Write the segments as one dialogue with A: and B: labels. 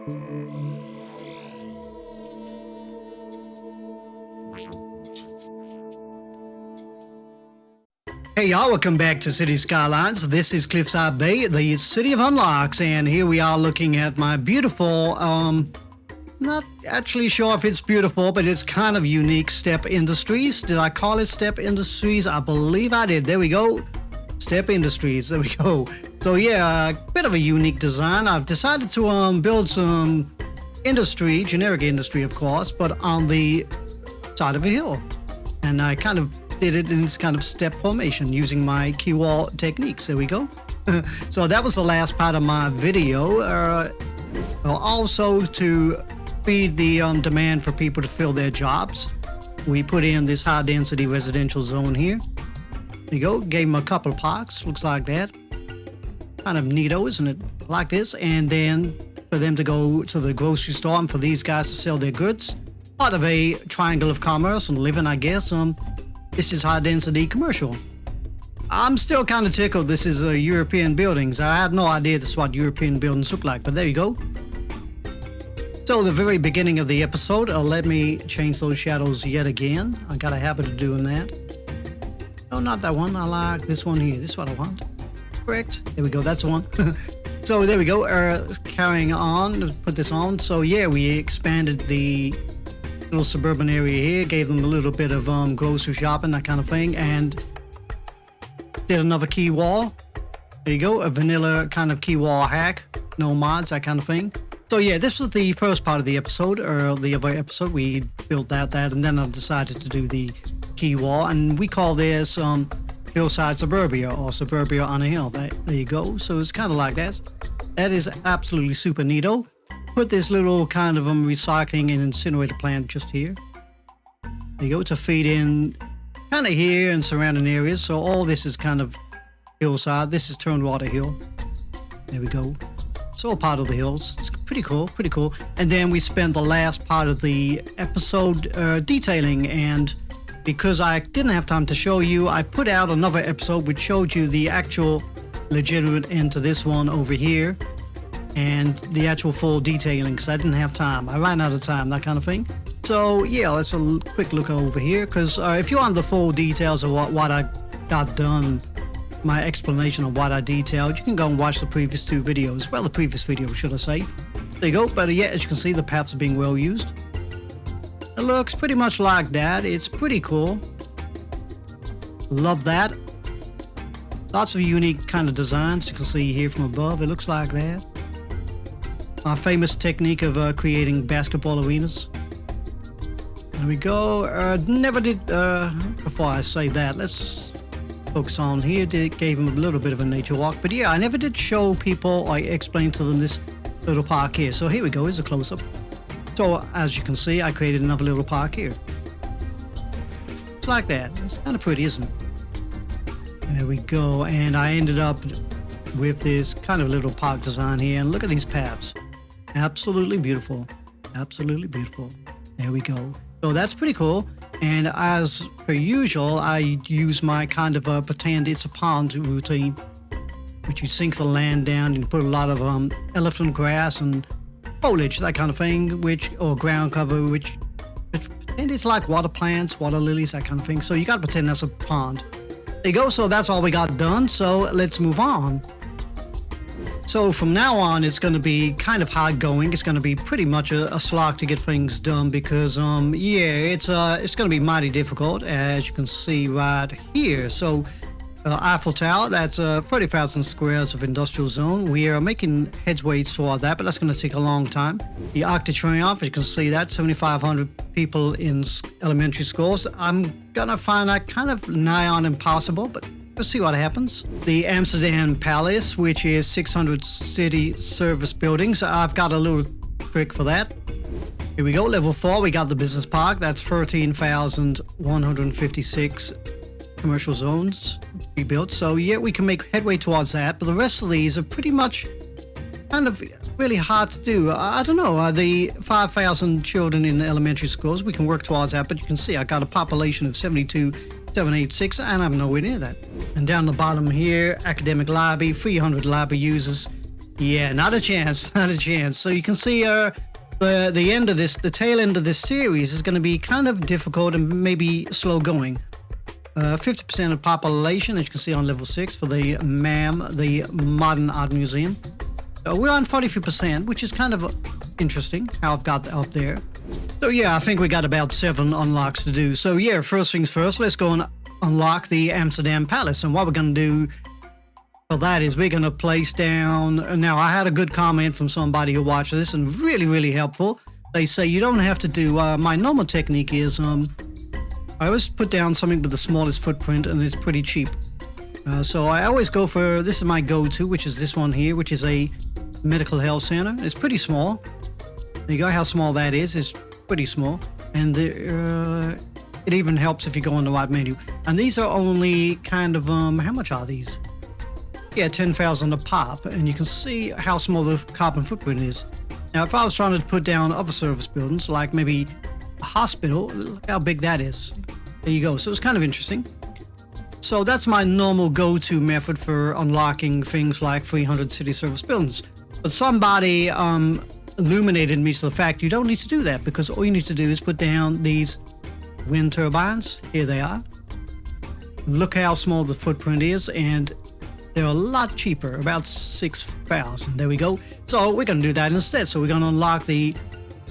A: Hey y'all, welcome back to City Skylines. This is Cliffside Bay, the city of unlocks, and here we are looking at my beautiful, not actually sure if it's beautiful, but it's kind of unique Step Industries. Did I call it Step Industries? I believe I did. There we go. Step Industries. There we go. So yeah, a bit of a unique design. I've decided to build some industry, generic industry of course, but on the side of a hill. And I kind of did it in this kind of step formation using my key wall techniques. There we go. So that was the last part of my video. Also to feed the demand for people to fill their jobs, we put in this high density residential zone here. There you go. Gave them a couple of parks. Looks like that. Kind of neato, isn't it? Like this. And then for them to go to the grocery store and for these guys to sell their goods. Part of a triangle of commerce and living, I guess. This is high density commercial. I'm still kind of tickled this is European buildings. I had no idea this is what European buildings look like, but there you go. So the very beginning of the episode, let me change those shadows yet again. I got a habit of doing that. Oh, not that one. I like this one here. This is what I want. Correct. There we go. That's the one. So there we go. Carrying on, put this on. So yeah, we expanded the little suburban area here, gave them a little bit of grocery shopping, that kind of thing, and did another key wall. There you go, a vanilla kind of key wall hack, no mods, that kind of thing. So yeah, this was the first part of the episode, or the other episode. We built that, and then I decided to do the key wall, and we call this hillside suburbia, or suburbia on a hill. There you go. So it's kind of like that. That is absolutely super neato. Put this little kind of recycling and incinerator plant just here. There you go, to feed in kind of here and surrounding areas. So all this is kind of hillside. This is Turnwater Hill. There we go. It's all part of the hills. It's pretty cool, pretty cool. And then we spent the last part of the episode detailing. And because I didn't have time to show you, I put out another episode which showed you the actual legitimate end to this one over here. And the actual full detailing, because I didn't have time. I ran out of time, that kind of thing. So yeah, let's a quick look over here, because if you want the full details of what I got done, my explanation of what I detailed, you can go and watch the previous two videos. Well, the previous video, should I say. There you go. But yeah, as you can see, the paths are being well used. It looks pretty much like that. It's pretty cool. Love that. Lots of unique kind of designs. You can see here from above. It looks like that. Our famous technique of creating basketball arenas. There we go. Never did, before I say that, let's focus on here. Gave him a little bit of a nature walk. But yeah, I never did show people or explain to them this little park here. So here we go. Here's a close-up. So as you can see, I created another little park here. It's like that. It's kind of pretty, isn't it? There we go. And I ended up with this kind of little park design here. And look at these paths. Absolutely beautiful. Absolutely beautiful. There we go. So that's pretty cool. And as per usual, I use my kind of pretend it's a pond routine, which you sink the land down and you put a lot of elephant grass and foliage, that kind of thing, or ground cover, which pretend it's like water plants, water lilies, that kind of thing. So you got to pretend that's a pond. There you go. So that's all we got done. So let's move on. So from now on, it's going to be kind of hard going. It's going to be pretty much a slog to get things done because, yeah, it's going to be mighty difficult, as you can see right here. So Eiffel Tower, that's 30,000 squares of industrial zone. We are making headway toward that, but that's going to take a long time. The Arc de Triomphe, you can see that, 7,500 people in elementary schools. I'm going to find that kind of nigh on impossible, but we'll see what happens. The Amsterdam Palace, which is 600 city service buildings. I've got a little trick for that. Here we go, level 4. We got the business park. That's 13,156 commercial zones to be built. So yeah, we can make headway towards that. But the rest of these are pretty much kind of really hard to do. I don't know. The 5,000 children in elementary schools, we can work towards that. But you can see I got a population of 72,786, and I'm nowhere near that. And down the bottom here, academic lobby, 300 lobby users. Yeah, not a chance, not a chance. So you can see the end of this, the tail end of this series is going to be kind of difficult and maybe slow going. 50% of population, as you can see on level 6 for the MAM, the Modern Art Museum. We're on 43%, which is kind of interesting how I've got up there. So yeah, I think we got about 7 unlocks to do. So yeah, first things first, let's go and unlock the Amsterdam Palace. And what we're going to do for that is we're going to place down... Now, I had a good comment from somebody who watched this and really, really helpful. They say you don't have to do... my normal technique is... I always put down something with the smallest footprint, and it's pretty cheap. So I always go for, this is my go-to, which is this one here, which is a medical health center. It's pretty small. There you go, how small that is. It's pretty small. And it even helps if you go on the right menu. And these are only kind of, how much are these? Yeah, 10,000 a pop. And you can see how small the carbon footprint is. Now, if I was trying to put down other service buildings, like maybe a hospital, look how big that is. There you go. So it's kind of interesting. So that's my normal go-to method for unlocking things like 300 city service buildings. But somebody illuminated me to the fact you don't need to do that, because all you need to do is put down these wind turbines. Here they are. Look how small the footprint is, and they're a lot cheaper, about 6,000. There we go. So we're going to do that instead. So we're going to unlock the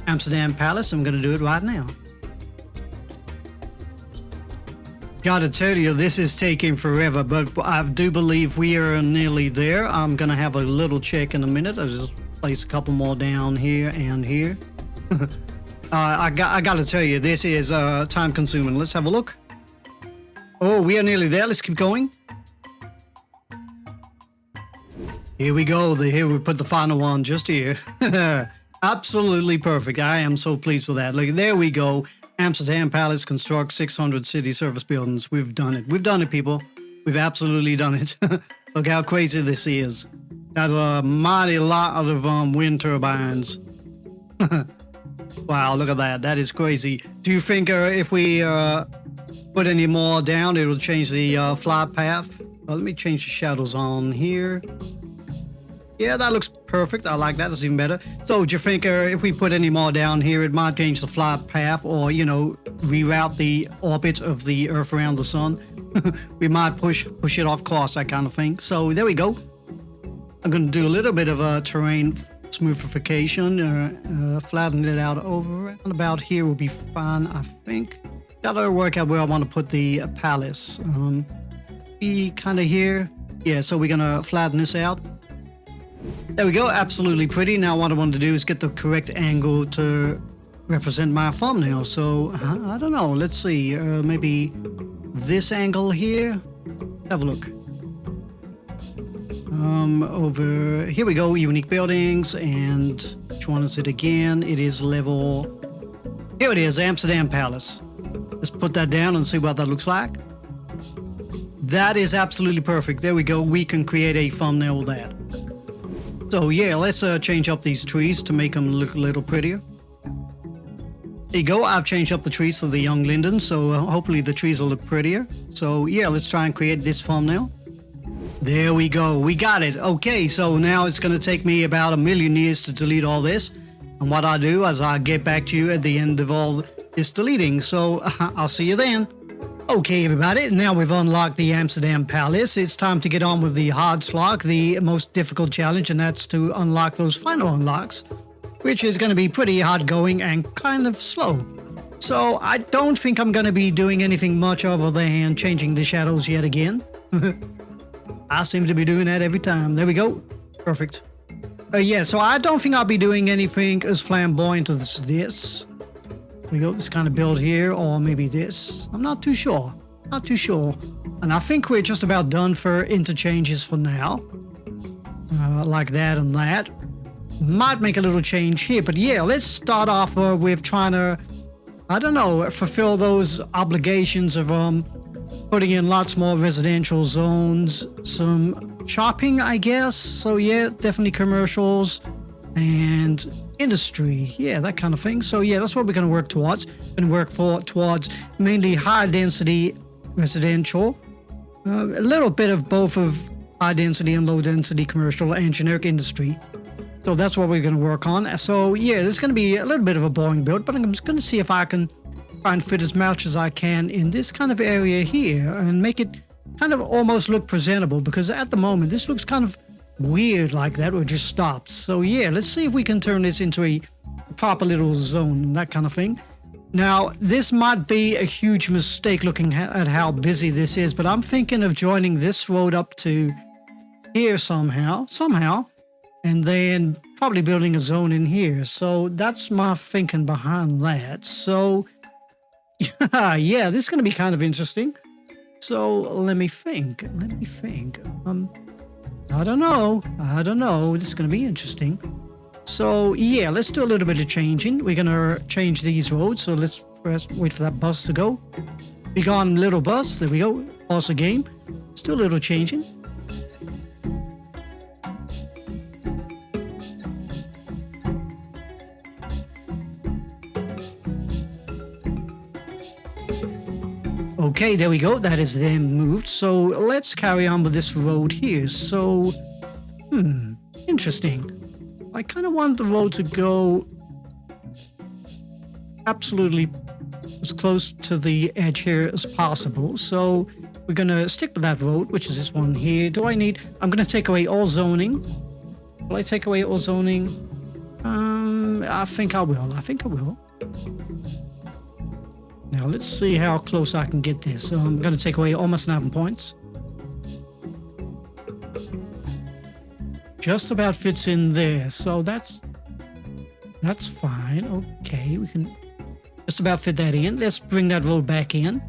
A: Amsterdam Palace. I'm going to do it right now. Gotta tell you, this is taking forever, but I do believe we are nearly there. I'm gonna have a little check in a minute. I'll just place a couple more down here and here. I gotta tell you, this is time consuming. Let's have a look. Oh, we are nearly there. Let's keep going. Here we go. Here we put the final one just here. Absolutely perfect. I am so pleased with that. Look, there we go. Amsterdam Palace construct 600 city service buildings. We've done it. We've done it, people. We've absolutely done it. Look how crazy this is. That's a mighty lot of wind turbines. Wow, look at that. That is crazy. Do you think if we put any more down, it'll change the flight path? Well, let me change the shadows on here. Yeah, that looks perfect. I like that. That's even better. So, do you think if we put any more down here, it might change the flight path, or, you know, reroute the orbit of the Earth around the sun? We might push it off course, that kind of thing. So, there we go. I'm going to do a little bit of a terrain smoothification, flatten it out over around about here will be fine, I think. Gotta work out where I want to put the palace. Be kind of here. Yeah, so we're going to flatten this out. There we go, absolutely pretty. Now what I want to do is get the correct angle to represent my thumbnail. So, I don't know, let's see, maybe this angle here? Have a look. Over, here we go, unique buildings, and which one is it again? It is level, here it is, Amsterdam Palace. Let's put that down and see what that looks like. That is absolutely perfect. There we go, we can create a thumbnail with that. So yeah, let's change up these trees to make them look a little prettier. There you go, I've changed up the trees to the young linden, so hopefully the trees will look prettier. So yeah, let's try and create this thumbnail. There we go, we got it. Okay, so now it's going to take me about 1,000,000 years to delete all this. And what I do is I get back to you at the end of all this deleting. So I'll see you then. Okay, everybody, now we've unlocked the Amsterdam Palace. It's time to get on with the hard slog, the most difficult challenge, and that's to unlock those final unlocks, which is going to be pretty hard going and kind of slow. So I don't think I'm going to be doing anything much other than changing the shadows yet again. I seem to be doing that every time. There we go. Perfect. Yeah, so I don't think I'll be doing anything as flamboyant as this. We got this kind of build here, or maybe this. I'm not too sure. Not too sure. And I think we're just about done for interchanges for now. Like that and that. Might make a little change here, but yeah, let's start off with trying to, I don't know, fulfill those obligations of putting in lots more residential zones, some shopping, I guess. So yeah, definitely commercials and industry, yeah, that kind of thing. So yeah, that's what we're going to work towards. We're going to work towards mainly high density residential, a little bit of both of high density and low density commercial and generic industry. So that's what we're going to work on. So yeah, this is going to be a little bit of a boring build, but I'm just going to see if I can try and fit as much as I can in this kind of area here and make it kind of almost look presentable, because at the moment this looks kind of weird like that, where it just stops. So yeah, let's see if we can turn this into a proper little zone, that kind of thing. Now, this might be a huge mistake looking at how busy this is, but I'm thinking of joining this road up to here somehow, and then probably building a zone in here. So that's my thinking behind that. So yeah, this is going to be kind of interesting. So let me think. I don't know. This is going to be interesting. So yeah, let's do a little bit of changing. We're gonna change these roads. So let's wait for that bus to go. Be gone, little bus. There we go. Pause the game. Let's do a little changing. Okay, there we go. That is then moved. So let's carry on with this road here. So, interesting. I kind of want the road to go absolutely as close to the edge here as possible. So we're going to stick with that road, which is this one here. I'm going to take away all zoning. Will I take away all zoning? I think I will. Now let's see how close I can get this. So I'm going to take away all my snapping points. Just about fits in there, so that's fine. Okay, we can just about fit that in. Let's bring that road back in.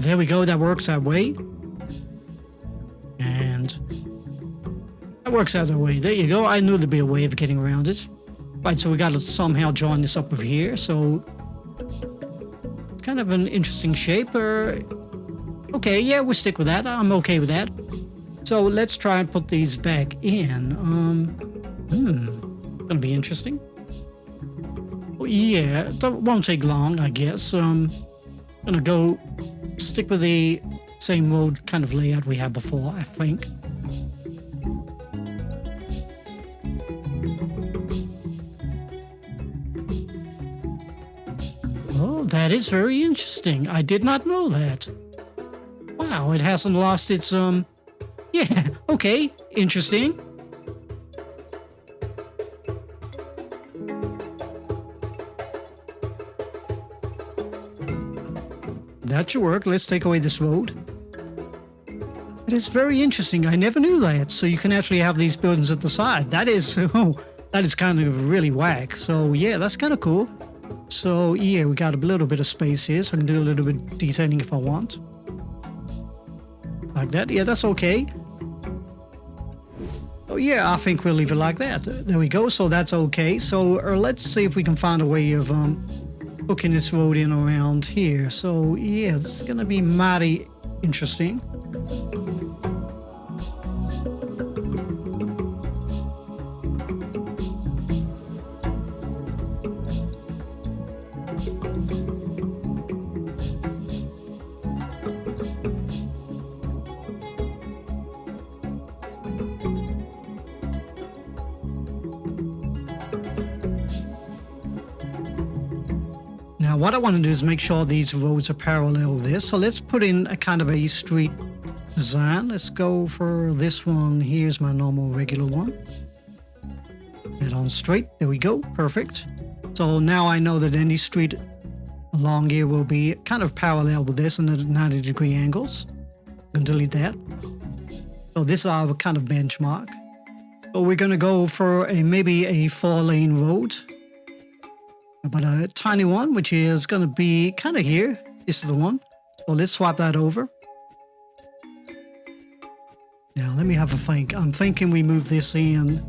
A: There we go, that works that way. And that works out that way. There you go. I knew there'd be a way of getting around it. Right, so we got to somehow join this up over here. So it's kind of an interesting shape. Okay, yeah, we'll stick with that. I'm okay with that. So let's try and put these back in. Gonna be interesting. Well, yeah, it won't take long, I guess. Gonna go stick with the same road kind of layout we had before, I think. Oh, that is very interesting. I did not know that. Wow, it hasn't lost its, yeah, okay, interesting. That should work. Let's take away this road. It is very interesting. I never knew that. So you can actually have these buildings at the side. That is kind of really whack. So yeah, that's kind of cool. So yeah, we got a little bit of space here, so I can do a little bit of detailing if I want. Like that. Yeah, that's okay. Oh yeah, I think we'll leave it like that. There we go. So that's okay. So let's see if we can find a way of hooking this road in around here. So yeah, this is gonna be mighty interesting. Now what I want to do is make sure these roads are parallel this. So let's put in a kind of a street design. Let's go for this one. Here's my normal regular one. Head on straight. There we go. Perfect. So now I know that any street along here will be kind of parallel with this and at 90-degree angles. I'm going to delete that. So this is our kind of benchmark. So we're going to go for maybe a 4-lane road. But a tiny one, which is going to be kind of here. This is the one. So let's swap that over. Now, let me have a think. I'm thinking we move this in.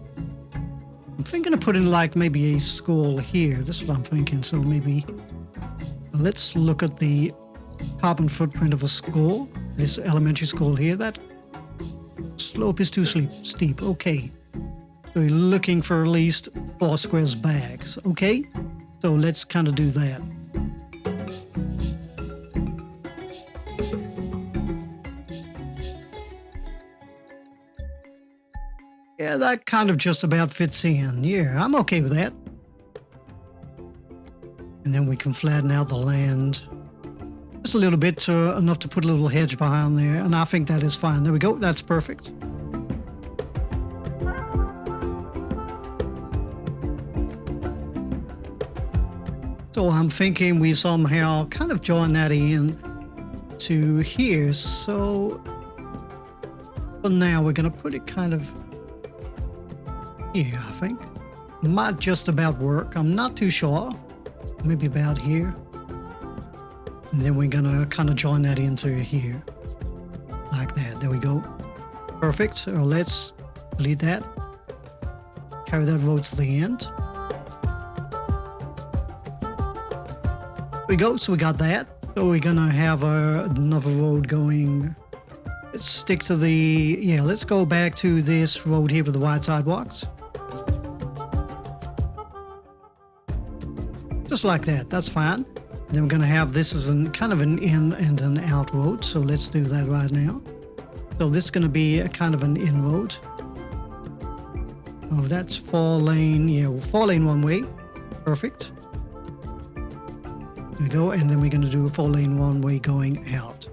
A: I'm thinking of putting like maybe a school here. This is what I'm thinking. So maybe let's look at the carbon footprint of a school. This elementary school here. That slope is too steep. Okay. So we're looking for at least 4 squares back. Okay, so let's kind of do that. Yeah, that kind of just about fits in. Yeah, I'm okay with that. And then we can flatten out the land just a little bit, enough to put a little hedge behind there. And I think that is fine. There we go. That's perfect. So I'm thinking we somehow kind of join that in to here. So for now, we're going to put it kind of here, I think. Might just about work. I'm not too sure. Maybe about here. And then we're going to kind of join that into here. Like that. There we go. Perfect. Let's delete that. Carry that road to the end. There we go. So we got that. So we're going to have another road going. Let's stick to the... Yeah, let's go back to this road here with the wide sidewalks. Just like that. That's fine. Then we're going to have this as kind of an in and an out road. So let's do that right now. So this is going to be a kind of an in road. Oh, that's 4 lane. Yeah, 4 lane one way. Perfect. There we go. And then we're going to do a 4 lane one way going out.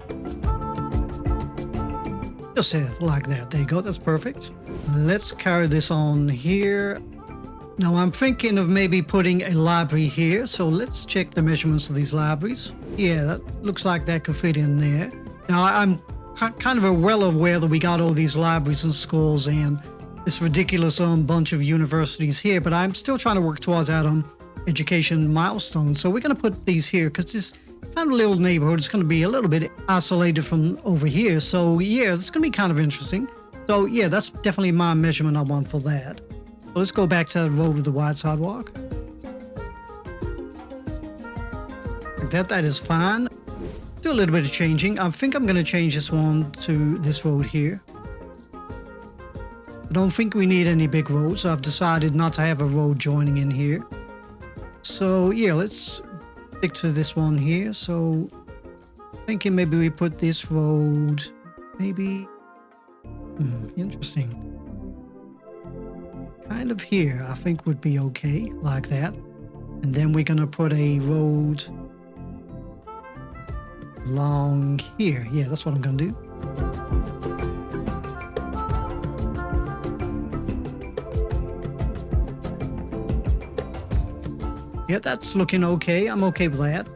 A: Just like that. There you go. That's perfect. Let's carry this on here. Now I'm thinking of maybe putting a library here. So let's check the measurements of these libraries. Yeah, that looks like that could fit in there. Now I'm kind of well aware that we got all these libraries and schools and this ridiculous bunch of universities here, but I'm still trying to work towards that education milestone. So we're going to put these here because this kind of little neighborhood is going to be a little bit isolated from over here. So yeah, it's going to be kind of interesting. So yeah, that's definitely my measurement I want for that. So let's go back to the road with the wide sidewalk. Like that, that is fine. Do a little bit of changing. I think I'm going to change this one to this road here. I don't think we need any big roads. So I've decided not to have a road joining in here. So yeah, let's stick to this one here. So thinking maybe we put this road maybe interesting. Kind of here, I think would be okay, like that. And then we're going to put a road along here. Yeah, that's what I'm going to do. Yeah, that's looking okay. I'm okay with that.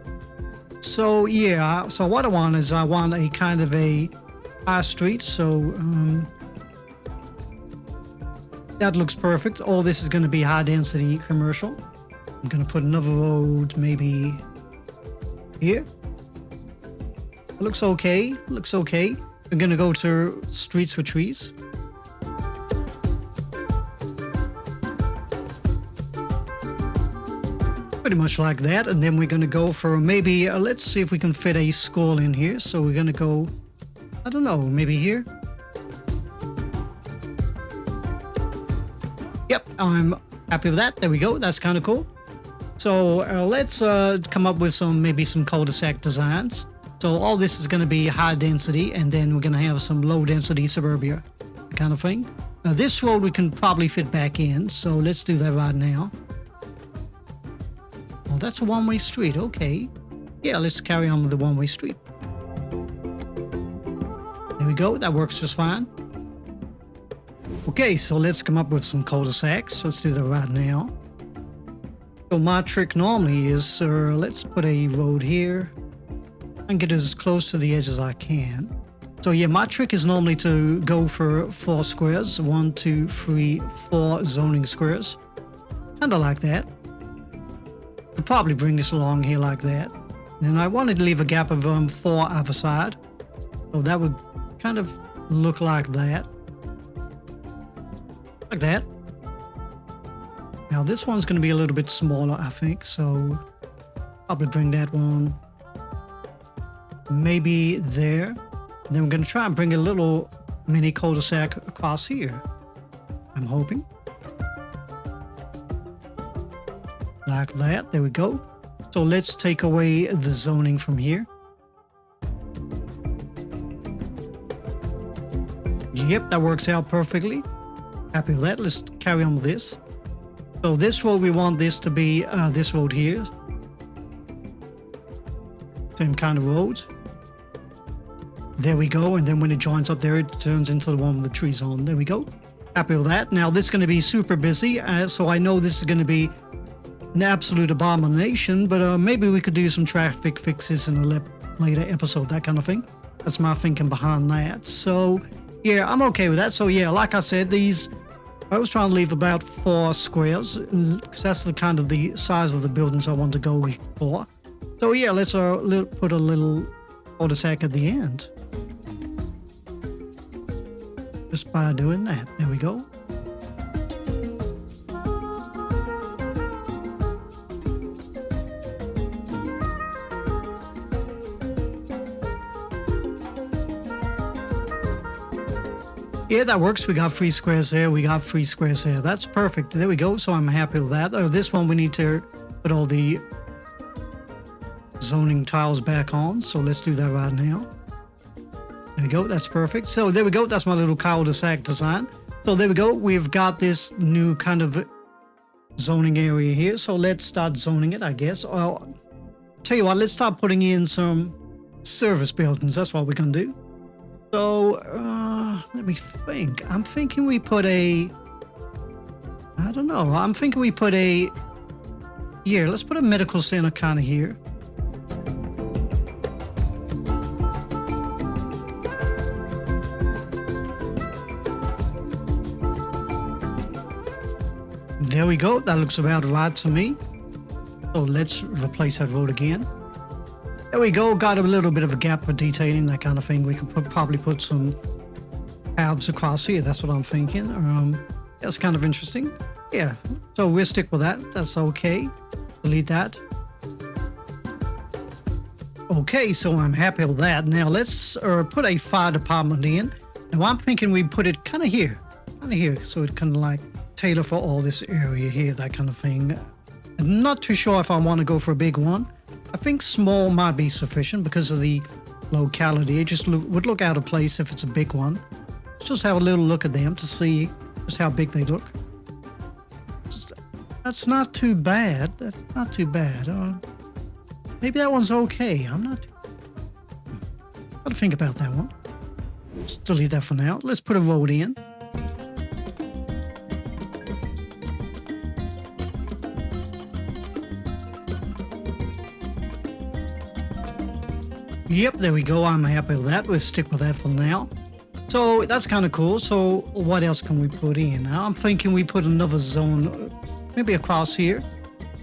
A: So yeah, so what I want is I want a kind of a high street. So that looks perfect. All this is going to be high density commercial. I'm going to put another road maybe here. It looks okay. Looks okay. I'm going to go to streets with trees. Pretty much like that. And then we're going to go for maybe, let's see if we can fit a school in here. So we're going to go, I don't know, maybe here. Yep, I'm happy with that. There we go. That's kind of cool. So let's come up with maybe some cul-de-sac designs. So all this is going to be high density, and then we're going to have some low density suburbia kind of thing. Now this road we can probably fit back in. So let's do that right now. Oh, that's a one-way street. Okay. Yeah, let's carry on with the one-way street. There we go. That works just fine. Okay, so let's come up with some cul-de-sacs. Let's do that right now. So my trick normally is, let's put a road here and get as close to the edge as I can. So yeah, my trick is normally to go for 4 squares. 1, 2, 3, 4 zoning squares. Kind of like that. Could probably bring this along here like that. Then I wanted to leave a gap of 4 either side. So that would kind of look like that. Like that. Now this one's going to be a little bit smaller, I think. So probably bring that one maybe there. And then we're going to try and bring a little mini cul-de-sac across here. I'm hoping. like that. There we go. So let's take away the zoning from here. Yep, that works out perfectly. Happy with that. Let's carry on with this. So this road, we want this to be this road here. Same kind of road. There we go. And then when it joins up there, it turns into the one with the trees on. There we go. Happy with that. Now this is going to be super busy. So I know this is going to be an absolute abomination, but maybe we could do some traffic fixes in a later episode, that kind of thing. That's my thinking behind that. So yeah, I'm okay with that. So yeah, like I said, I was trying to leave about 4 squares because that's the kind of the size of the buildings I want to go for. So yeah, let's put a little cul-de-sac at the end. Just by doing that. There we go. Yeah, that works. We got 3 squares there. We got 3 squares there. That's perfect. There we go. So I'm happy with that. This one we need to put all the zoning tiles back on. So let's do that right now. There we go. That's perfect. So there we go. That's my little cul-de-sac design. So there we go. We've got this new kind of zoning area here. So let's start zoning it, I guess. Well, tell you what, let's start putting in some service buildings. That's what we're going to do. So, let me think. I'm thinking we put I don't know. I'm thinking we put here, let's put a medical center kind of here. There we go. That looks about right to me. So let's replace that road again. There we go. Got a little bit of a gap for detailing, that kind of thing. We could probably put some paths across here. That's what I'm thinking. That's kind of interesting. Yeah. So we'll stick with that. That's okay. Delete that. Okay. So I'm happy with that. Now let's put a fire department in. Now I'm thinking we put it kind of here. So it kind of like tailor for all this area here, that kind of thing. I'm not too sure if I want to go for a big one. I think small might be sufficient because of the locality. It just would look out of place if it's a big one. Let's just have a little look at them to see just how big they look. That's not too bad. That's not too bad. Maybe that one's okay. I'm not... Got to think about that one. Let's delete that for now. Let's put a road in. Yep, there we go. I'm happy with that. We'll stick with that for now. So that's kind of cool. So what else can we put in? Now I'm thinking we put another zone, maybe across here.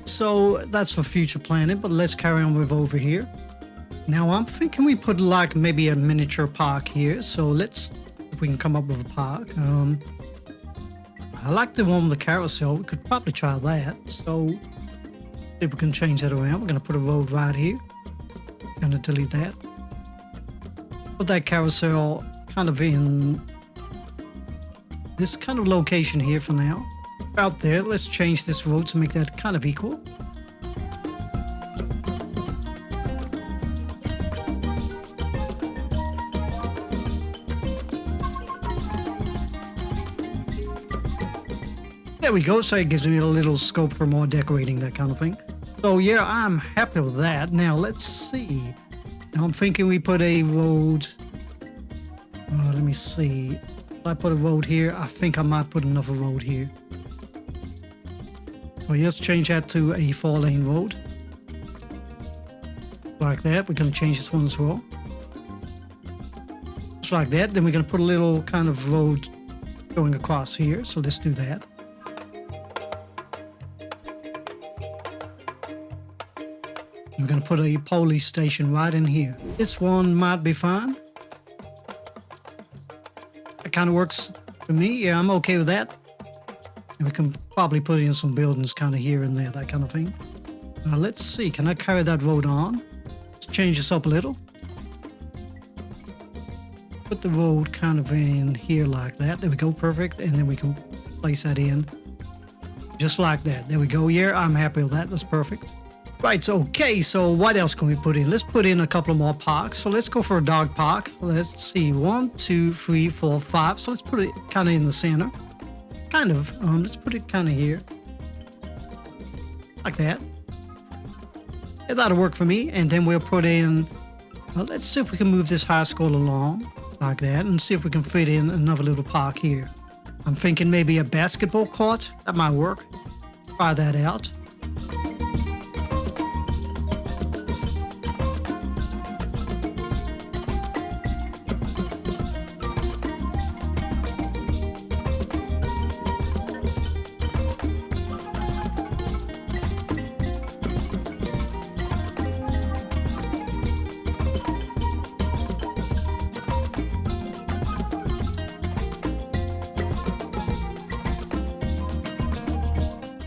A: So that's for future planning, but let's carry on with over here. Now I'm thinking we put like maybe a miniature park here. So let's, if we can come up with a park. I like the one with the carousel. We could probably try that. So if we can change that around, we're going to put a road right here. Going to delete that. Put that carousel kind of in this kind of location here for now. Out there, let's change this road to make that kind of equal. There we go. So it gives me a little scope for more decorating, that kind of thing. So yeah, I'm happy with that. Now let's see. Now I'm thinking we put a road. Let me see. If I put a road here, I think I might put another road here. So let's change that to a 4-lane road. Like that. We're going to change this one as well. Just like that. Then we're going to put a little kind of road going across here. So let's do that. We're going to put a police station right in here. This one might be fine. That kind of works for me. Yeah, I'm okay with that. And we can probably put in some buildings kind of here and there, that kind of thing. Now let's see. Can I carry that road on? Let's change this up a little. Put the road kind of in here like that. There we go. Perfect. And then we can place that in Just like that. There we go. Yeah, I'm happy with that. That's perfect. Right, so okay, so what else can we put in? Let's put in a couple more parks. So let's go for a dog park. Let's see, 1, 2, 3, 4, 5. So let's put it kind of in the center. Kind of. Let's put it kind of here. Like that. Yeah, that'll work for me. And then we'll put in, let's see if we can move this high school along like that and see if we can fit in another little park here. I'm thinking maybe a basketball court. That might work. Try that out.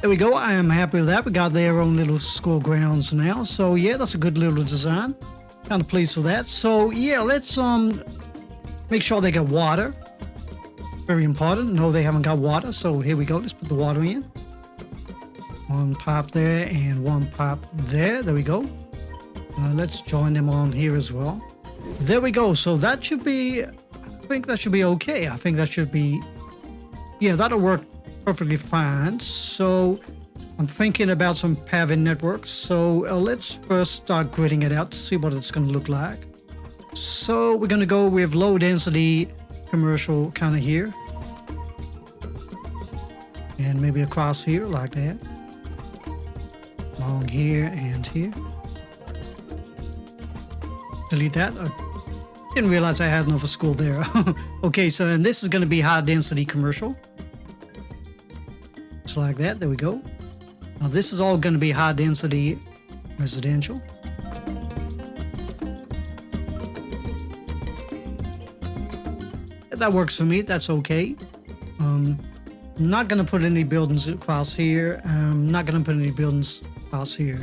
A: There we go. I am happy with that. We got their own little school grounds now. So yeah, that's a good little design. Kind of pleased with that. So yeah, let's make sure they got water. Very important. No, they haven't got water. So here we go. Let's put the water in. One pipe there and one pipe there. There we go. Let's join them on here as well. There we go. So that should be, I think that should be okay. I think that should be, yeah, that'll work perfectly fine. So I'm thinking about some paving networks. So let's first start gridding it out to see what it's going to look like. So we're going to go with low density commercial kind of here. And maybe across here like that. Along here and here. Delete that. I didn't realize I had another school there. Okay, so and this is going to be high density commercial. Just like that. There we go. Now this is all going to be high density residential. That works for me. That's okay. I'm not going to put any buildings across here. I'm not going to put any buildings across here.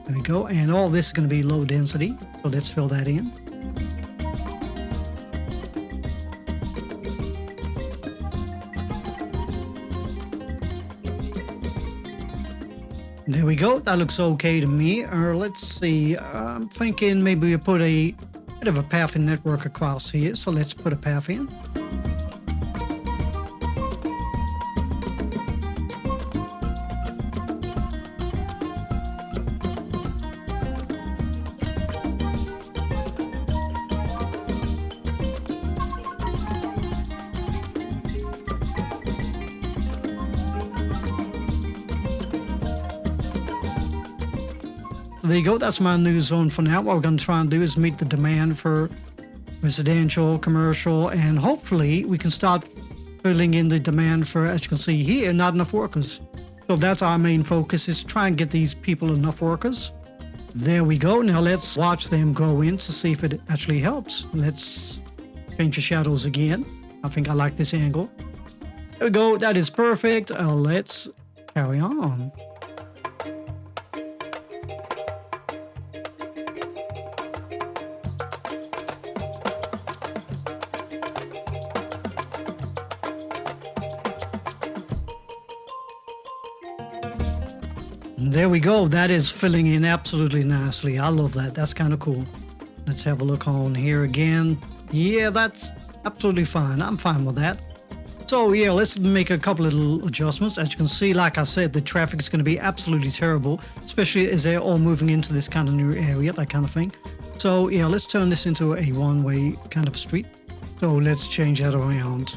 A: There we go. And all this is going to be low density. So let's fill that in. There we go. That looks okay to me. Let's see. I'm thinking maybe we put a bit of a pathing network across here. So let's put a path in. So there you go. That's my new zone for now. What we're going to try and do is meet the demand for residential, commercial, and hopefully we can start filling in the demand for, as you can see here, not enough workers. So that's our main focus, is try and get these people enough workers. There we go. Now let's watch them go in to see if it actually helps. Let's change the shadows again. I think I like this angle. There we go. That is perfect. Let's carry on. There we go. That is filling in absolutely nicely. I love that. That's kind of cool. Let's have a look on here again. Yeah, that's absolutely fine. I'm fine with that. So yeah, let's make a couple little adjustments. As you can see, like I said, the traffic is going to be absolutely terrible, especially as they're all moving into this kind of new area, that kind of thing. So yeah, let's turn this into a one-way kind of street. So let's change that around.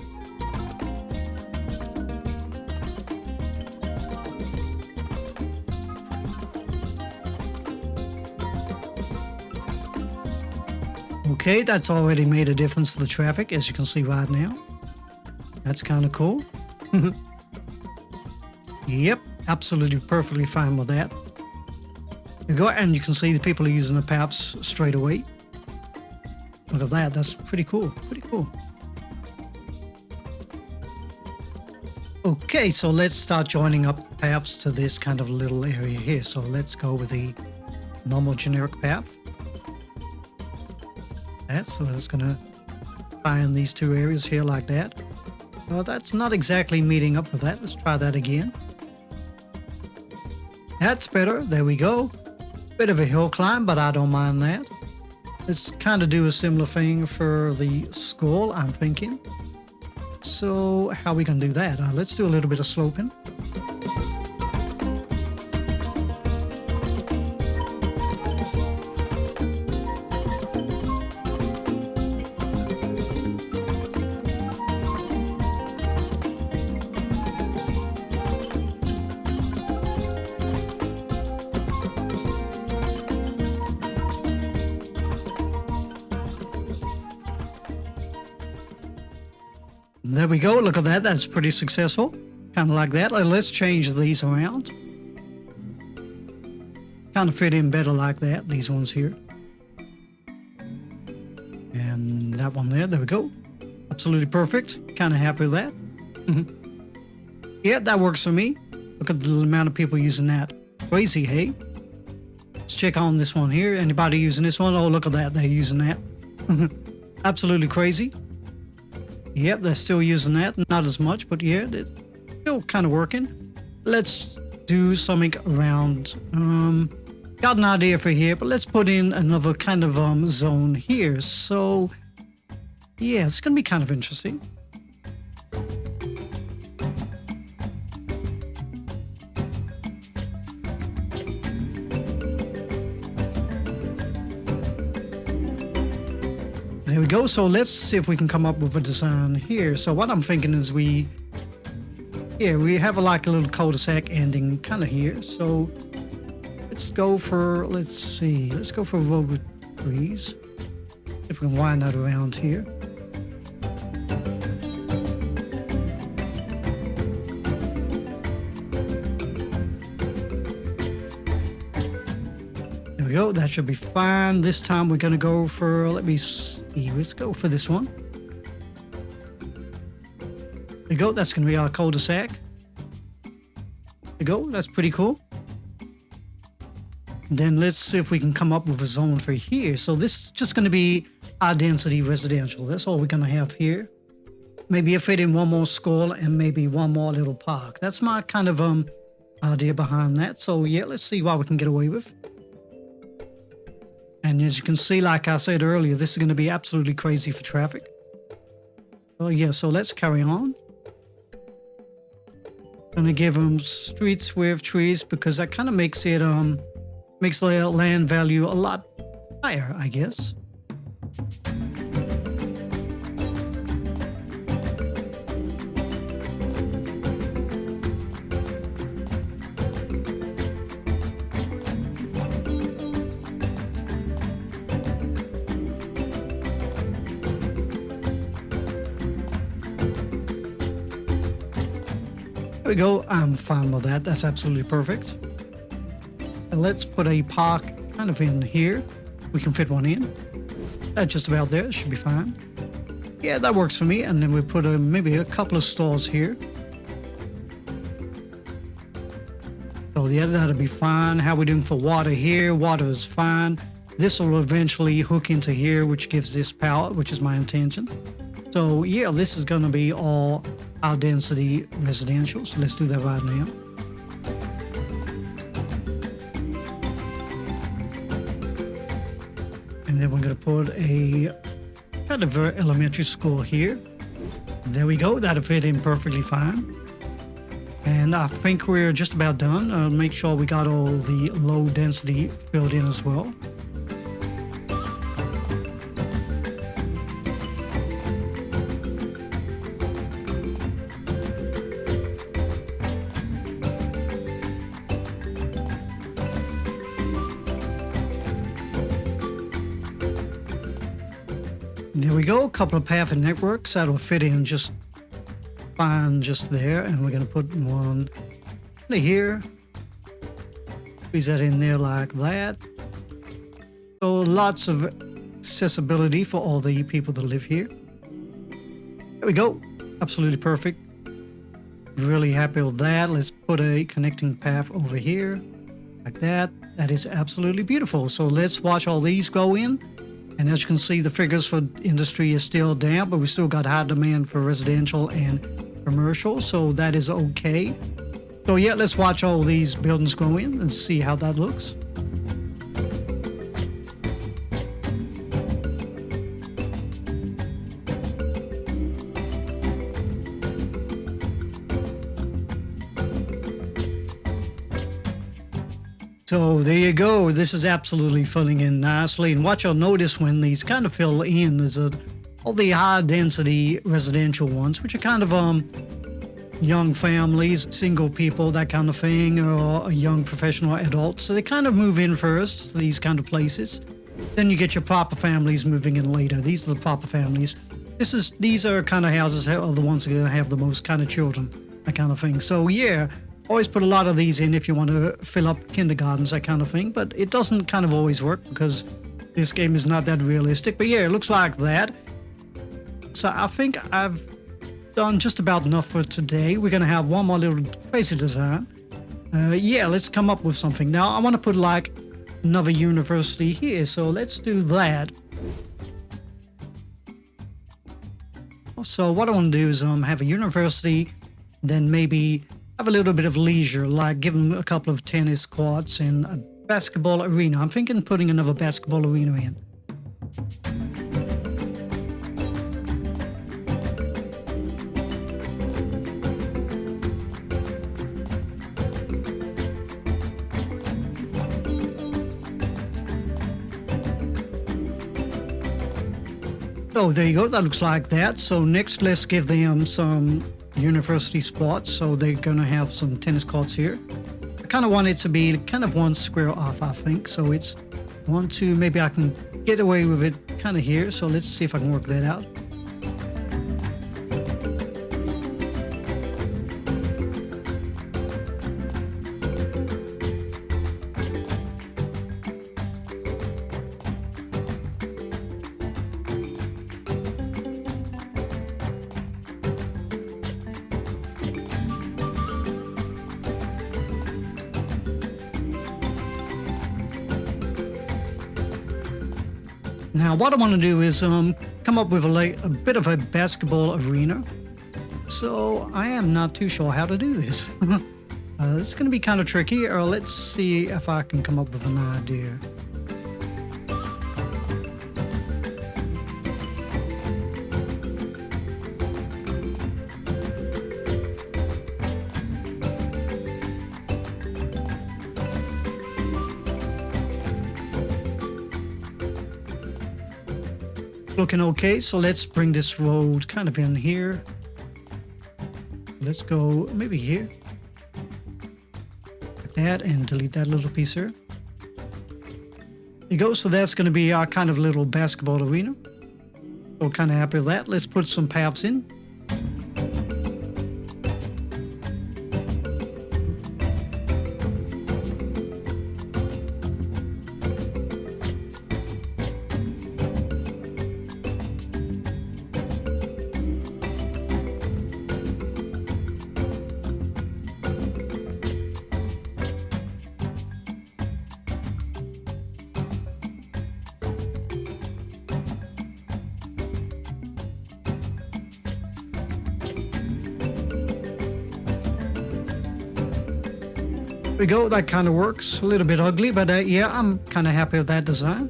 A: Okay, that's already made a difference to the traffic, as you can see right now. That's kind of cool. Yep, absolutely perfectly fine with that. There you go, and you can see the people are using the paths straight away. Look at that, that's pretty cool, pretty cool. Okay, so let's start joining up the paths to this kind of little area here. So let's go with the normal generic path. So that's going to tie in these two areas here like that. Well, that's not exactly meeting up with that. Let's try that again. That's better. There we go. Bit of a hill climb, but I don't mind that. Let's kind of do a similar thing for the school, I'm thinking. So how are we going to do that? Let's do a little bit of sloping. There we go. Look at that. That's pretty successful. Kind of like that. Let's change these around. Kind of fit in better like that. These ones here. And that one there. There we go. Absolutely perfect. Kind of happy with that. Yeah, that works for me. Look at the amount of people using that. Crazy, hey? Let's check on this one here. Anybody using this one? Oh, look at that. They're using that. Absolutely crazy. Yep, they're still using that. Not as much, but yeah, it's still kind of working. Let's do something around. Got an idea for here, but let's put in another kind of zone here. So, yeah, it's going to be kind of interesting. There we go. So let's see if we can come up with a design here. So what I'm thinking is we have like a little cul-de-sac ending kind of here. So let's go for a road with trees. If we can wind that around here. There we go. That should be fine. This time we're going to go for, let's go for this one. There we go. That's going to be our cul-de-sac. There we go. That's pretty cool. Then let's see if we can come up with a zone for here. So this is just going to be high density residential. That's all we're going to have here. Maybe a fit in one more school and maybe one more little park. That's my kind of idea behind that. So yeah, let's see what we can get away with. And as you can see, like I said earlier, this is going to be absolutely crazy for traffic. Oh yeah, so let's carry on. Gonna give them streets with trees because that kind of makes it makes the land value a lot higher, I guess. There we go. I'm fine with that. That's absolutely perfect. And let's put a park kind of in here. We can fit one in. That's just about there. It should be fine. Yeah, that works for me. And then we put maybe a couple of stores here. So yeah, that'll be fine. How are we doing for water here? Water is fine. This will eventually hook into here, which gives this power, which is my intention. So yeah, this is going to be all high density residential. So let's do that right now. And then we're going to put a kind of elementary school here. There we go. That'll fit in perfectly fine. And I think we're just about done. I'll make sure we got all the low density filled in as well. There we go, a couple of path and networks that'll fit in just fine just there. And we're going to put one here. Squeeze that in there like that. So lots of accessibility for all the people that live here. There we go, absolutely perfect. Really happy with that. Let's put a connecting path over here like that. That is absolutely beautiful. So let's watch all these go in. And as you can see, the figures for industry is still down, but we still got high demand for residential and commercial, so that is okay. So yeah, let's watch all these buildings go in and see how that looks. So there you go. This is absolutely filling in nicely. And what you'll notice when these kind of fill in is that all the high density residential ones, which are kind of young families, single people, that kind of thing, or young professional adults. So they kind of move in first, these kind of places. Then you get your proper families moving in later. These are the proper families. These are kind of houses that are the ones that are going to have the most kind of children, that kind of thing. So yeah, always put a lot of these in if you want to fill up kindergartens, that kind of thing. But it doesn't kind of always work because this game is not that realistic. But yeah, it looks like that. So I think I've done just about enough for today. We're going to have one more little crazy design. Yeah, let's come up with something. Now, I want to put like another university here. So let's do that. So what I want to do is have a university, then maybe have a little bit of leisure, like give them a couple of tennis courts and a basketball arena. I'm thinking putting another basketball arena in. So there you go. That looks like that. So next, let's give them some university spots. So they're going to have some tennis courts here. I kind of want it to be kind of one square off, I think. So it's 1, 2, maybe I can get away with it kind of here. So let's see if I can work that out. Now, what I want to do is come up with a bit of a basketball arena. So I am not too sure how to do this. It's going to be kind of tricky, or let's see if I can come up with an idea. Looking okay, so let's bring this road kind of in here. Let's go maybe here. Like that, and delete that little piece here. There you go, so that's going to be our kind of little basketball arena. So kind of happy with that. Let's put some paths in. There we go, that kind of works. A little bit ugly, but yeah, I'm kind of happy with that design.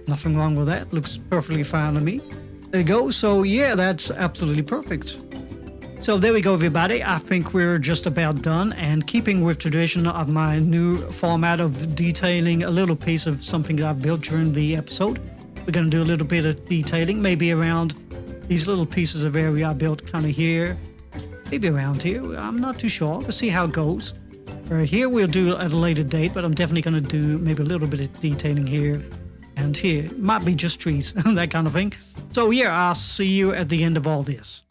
A: Nothing wrong with that. Looks perfectly fine to me. There you go. So yeah, that's absolutely perfect. So there we go, everybody. I think we're just about done. And keeping with tradition of my new format of detailing a little piece of something that I've built during the episode, we're going to do a little bit of detailing, maybe around these little pieces of area I built kind of here, maybe around here. I'm not too sure. We'll see how it goes. Here we'll do at a later date, but I'm definitely going to do maybe a little bit of detailing here and here. Might be just trees, that kind of thing. So yeah, I'll see you at the end of all this.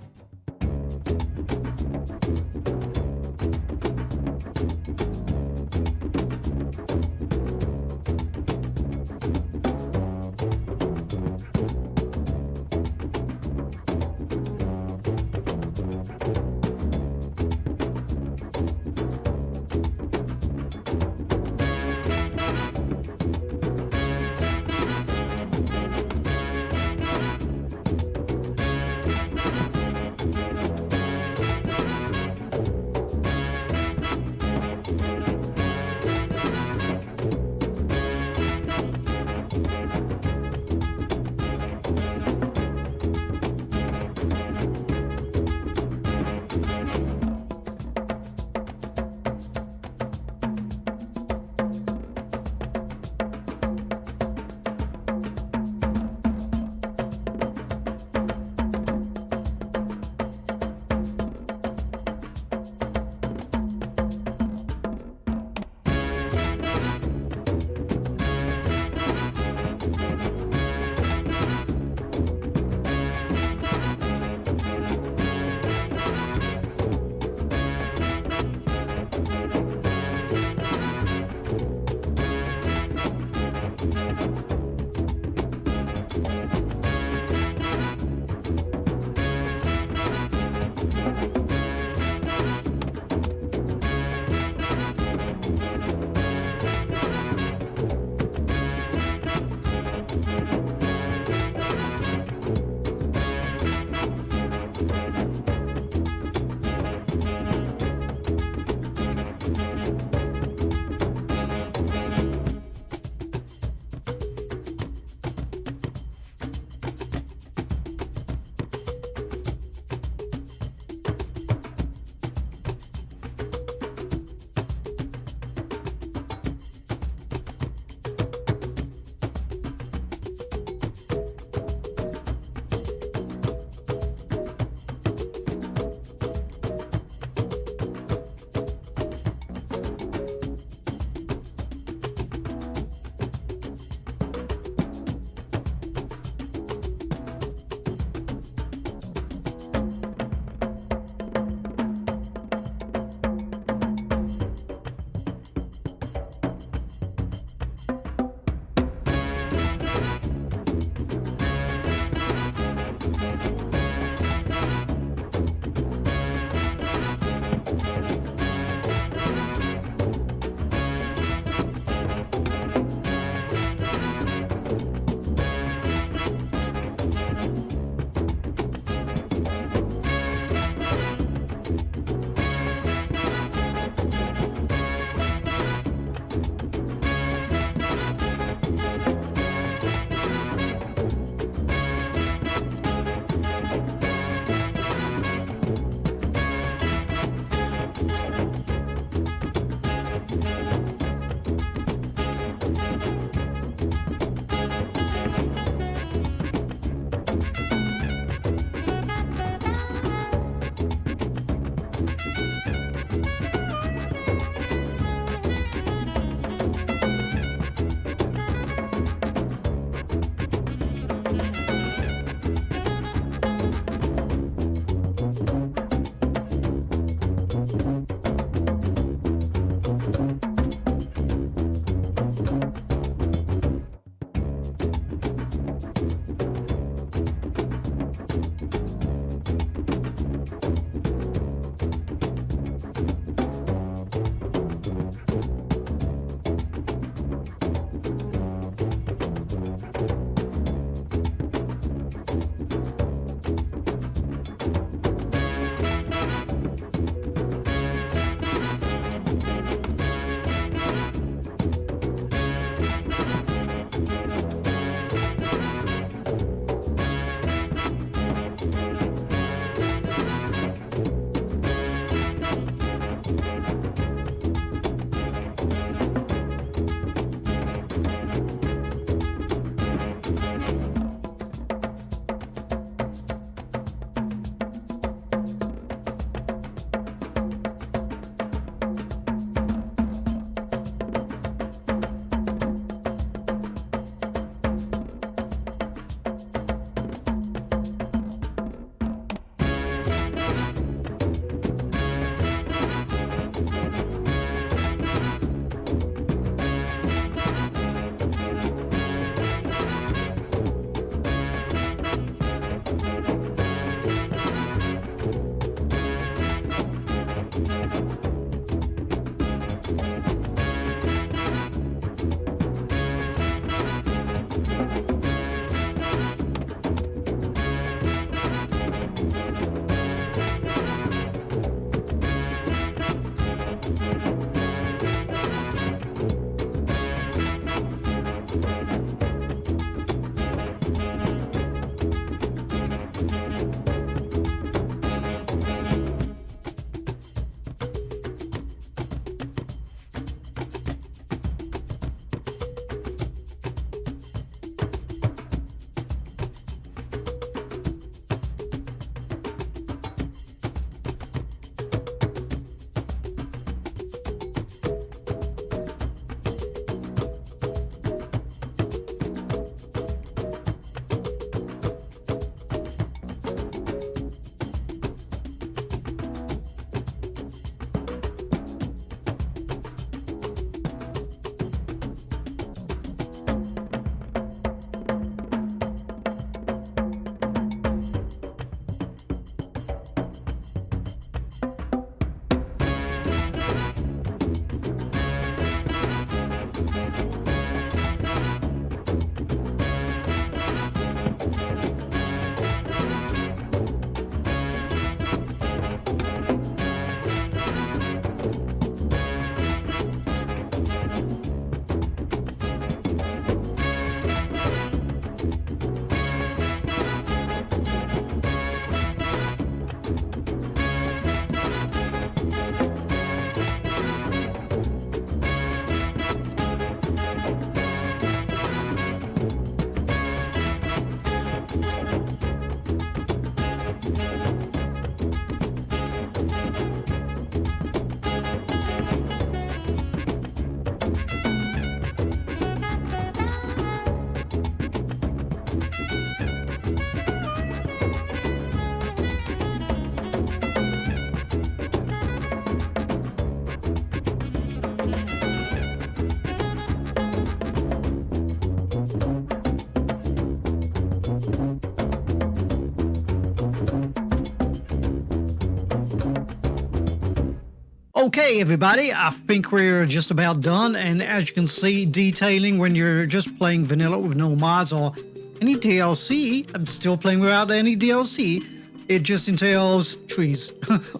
A: Okay, everybody, I think we're just about done. And as you can see, detailing when you're just playing vanilla with no mods or any DLC, I'm still playing without any DLC. It just entails trees.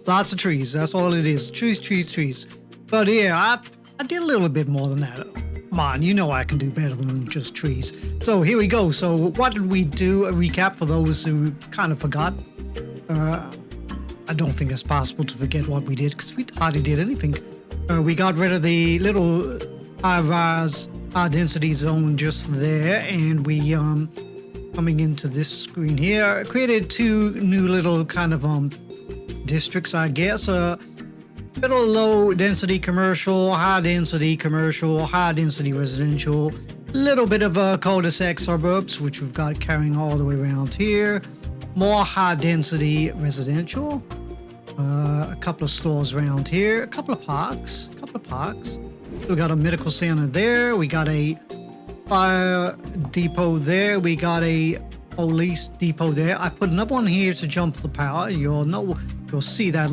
A: Lots of trees. That's all it is. Trees, trees, trees. But yeah, I did a little bit more than that. Come on, you know I can do better than just trees. So here we go. So what did we do? A recap for those who kind of forgot. I don't think it's possible to forget what we did because we hardly did anything. We got rid of the little high-rise, high-density zone just there, and we coming into this screen here, created two new little kind of districts, I guess. Little low-density commercial, high-density commercial, high-density residential, little bit of cul-de-sac suburbs, which we've got carrying all the way around here. More high-density residential, a couple of stores around here, a couple of parks. We got a medical center there. We got a fire depot there. We got a police depot there. I put another one here to jump the power. You'll see that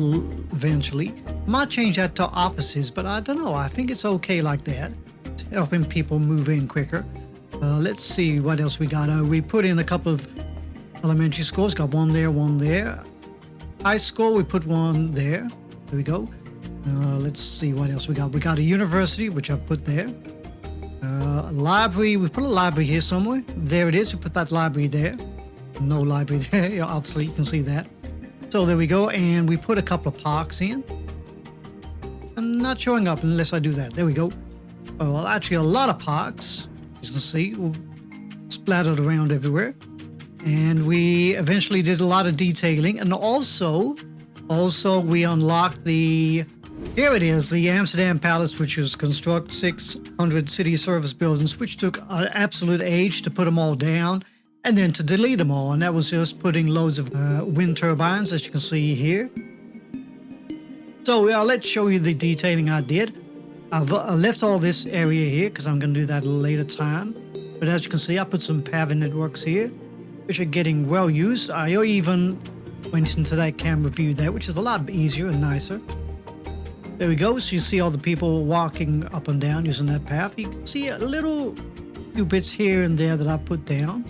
A: eventually. Might change that to offices, but I don't know. I think it's okay like that. It's helping people move in quicker. Let's see what else we got. We put in a couple of elementary schools, got one there. High school, we put one there. There we go. Let's see what else we got. We got a university, which I put there. Library, we put a library here somewhere. There it is. We put that library there. No library there. Yeah, obviously, you can see that. So there we go. And we put a couple of parks in. I'm not showing up unless I do that. There we go. Oh, well, actually, a lot of parks. As you can see, splattered around everywhere. And we eventually did a lot of detailing. And also we unlocked here it is, the Amsterdam Palace, which is construct 600 city service buildings, which took an absolute age to put them all down and then to delete them all. And that was just putting loads of wind turbines, as you can see here. So let's show you the detailing I did. I've left all this area here because I'm going to do that at a later time. But as you can see, I put some paving networks here, which are getting well used. I even went into that camera view there, which is a lot easier and nicer. There we go. So you see all the people walking up and down using that path. You can see a few bits here and there that I put down.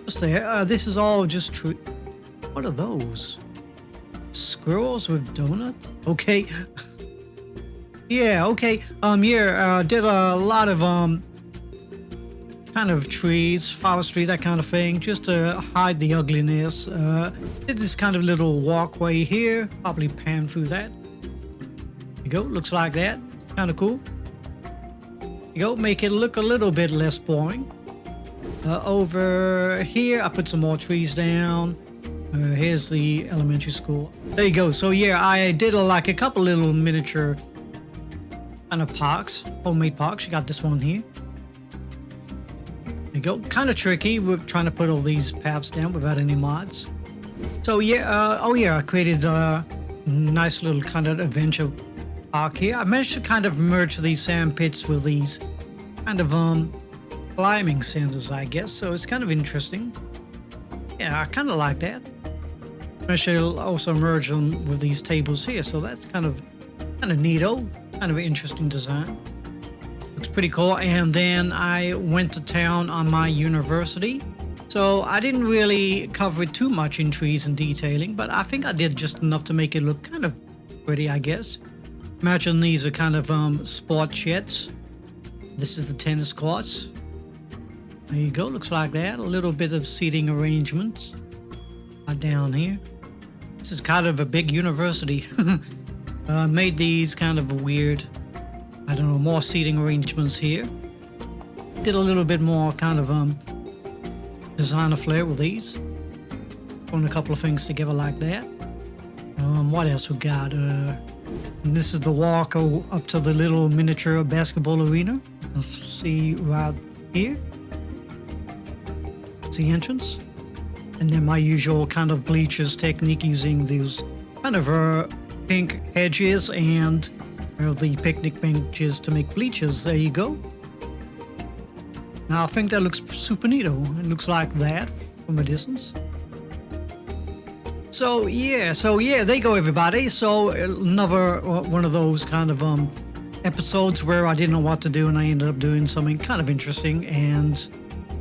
A: Just there. This is all just true. What are those? Squirrels with donuts? Okay. Yeah, okay. Did a lot of kind of trees, forestry, that kind of thing, just to hide the ugliness. Did this kind of little walkway here, probably pan through that. There you go, looks like that. Kind of cool. There you go, make it look a little bit less boring. Over here, I put some more trees down. Here's the elementary school. There you go. So yeah, I did a couple little miniature kind of parks, homemade parks. You got this one here. There you go. Kind of tricky. We're trying to put all these paths down without any mods. So yeah, I created a nice little kind of adventure park here. I managed to kind of merge these sand pits with these kind of climbing centers, I guess. So it's kind of interesting. Yeah, I kind of like that. I should also merge them with these tables here. So that's kind of neato, kind of an interesting design. Looks pretty cool. And then I went to town on my university. So I didn't really cover it too much in trees and detailing, but I think I did just enough to make it look kind of pretty, I guess. Imagine these are kind of sport sheds. This is the tennis courts. There you go, looks like that. A little bit of seating arrangements down here. This is kind of a big university. Made these kind of weird, I don't know, more seating arrangements here. Did a little bit more kind of designer flair with these. Putting a couple of things together like that. What else we got? And this is the walk up to the little miniature basketball arena. Let's see right here. It's the entrance. And then my usual kind of bleachers technique using these kind of pink hedges and the picnic benches to make bleachers. There you go. Now I think that looks super neato. It looks like that from a distance. So yeah, there you go, everybody. So another one of those kind of episodes where I didn't know what to do, and I ended up doing something kind of interesting. And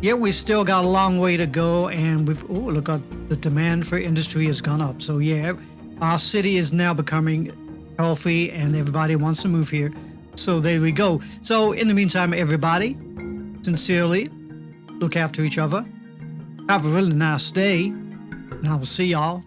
A: yeah, we still got a long way to go, and look at the demand for industry has gone up. So yeah, our city is now becoming healthy, and everybody wants to move here. So there we go. So in the meantime, everybody, sincerely, look after each other. Have a really nice day, and I will see y'all